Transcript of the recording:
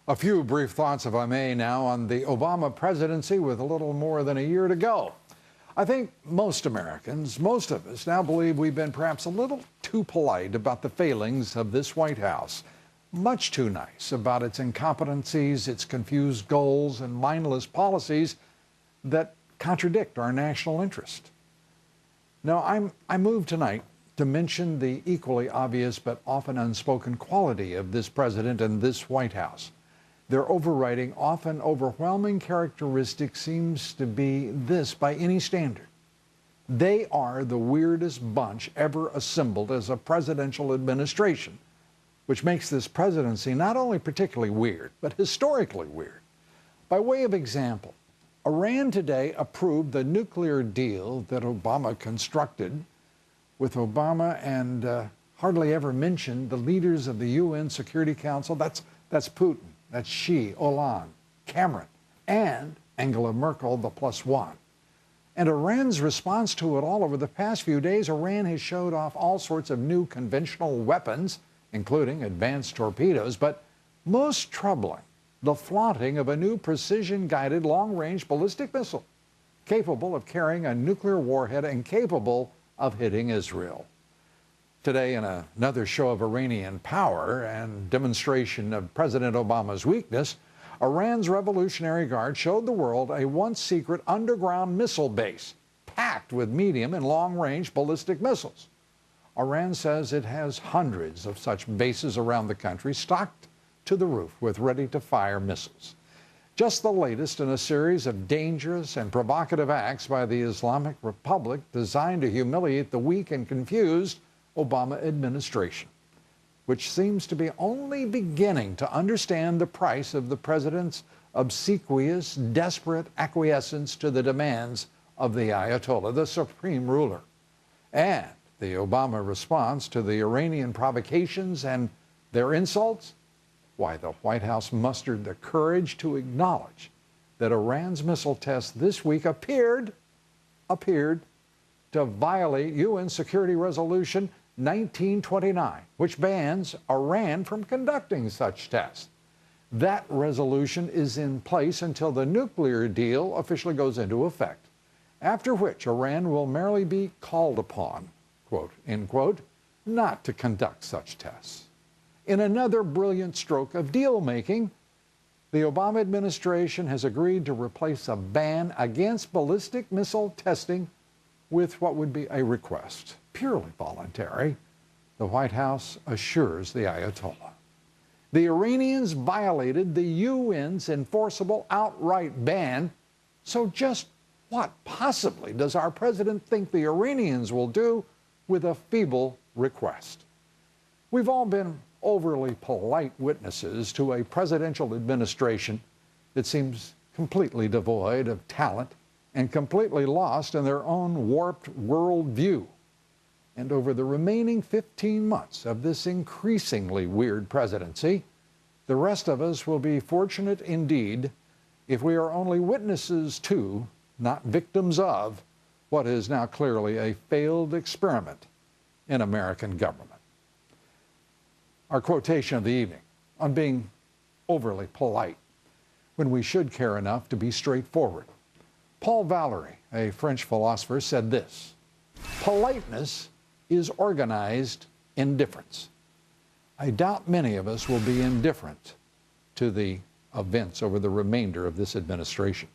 A few brief thoughts, if I may, now on the Obama presidency with a little more than a year to go. I think most Americans, most of us now believe we've been perhaps a little too polite about the failings of this White House. Much too nice about its incompetencies, its confused goals, and mindless policies that contradict our national interest. Now, I move tonight to mention the equally obvious but often unspoken quality of this president and this White House. Their overriding, often overwhelming characteristic seems to be this by any standard. They are the weirdest bunch ever assembled as a presidential administration, which makes this presidency not only particularly weird, but historically weird. By way of example, Iran today approved the nuclear deal that Obama constructed, with Obama and hardly ever mentioned the leaders of the UN Security Council. That's Putin. That's Xi, Hollande, Cameron, and Angela Merkel, the plus one. And Iran's response to it all over the past few days, Iran has showed off all sorts of new conventional weapons, including advanced torpedoes, but most troubling, the flaunting of a new precision-guided long-range ballistic missile capable of carrying a nuclear warhead and capable of hitting Israel. Today, in another show of Iranian power and demonstration of President Obama's weakness, Iran's Revolutionary Guard showed the world a once secret underground missile base packed with medium and long-range ballistic missiles. Iran says it has hundreds of such bases around the country stocked to the roof with ready-to-fire missiles. Just the latest in a series of dangerous and provocative acts by the Islamic Republic designed to humiliate the weak and confused Obama administration, which seems to be only beginning to understand the price of the president's obsequious, desperate acquiescence to the demands of the Ayatollah, the supreme ruler. And the Obama response to the Iranian provocations and their insults? Why, the White House mustered the courage to acknowledge that Iran's missile test this week appeared to violate UN Security Resolution 1929, which bans Iran from conducting such tests. That resolution is in place until the nuclear deal officially goes into effect, after which Iran will merely be called upon, quote, end quote, not to conduct such tests. In another brilliant stroke of deal-making, the Obama administration has agreed to replace a ban against ballistic missile testing with what would be a request, purely voluntary. The White House assures the Ayatollah. The Iranians violated the UN's enforceable outright ban, so just what possibly does our president think the Iranians will do with a feeble request? We've all been overly polite witnesses to a presidential administration that seems completely devoid of talent and completely lost in their own warped worldview. And over the remaining 15 months of this increasingly weird presidency, the rest of us will be fortunate indeed if we are only witnesses to, not victims of, what is now clearly a failed experiment in American government. Our quotation of the evening on being overly polite when we should care enough to be straightforward. Paul Valéry, a French philosopher, said this: politeness is organized indifference. I doubt many of us will be indifferent to the events over the remainder of this administration.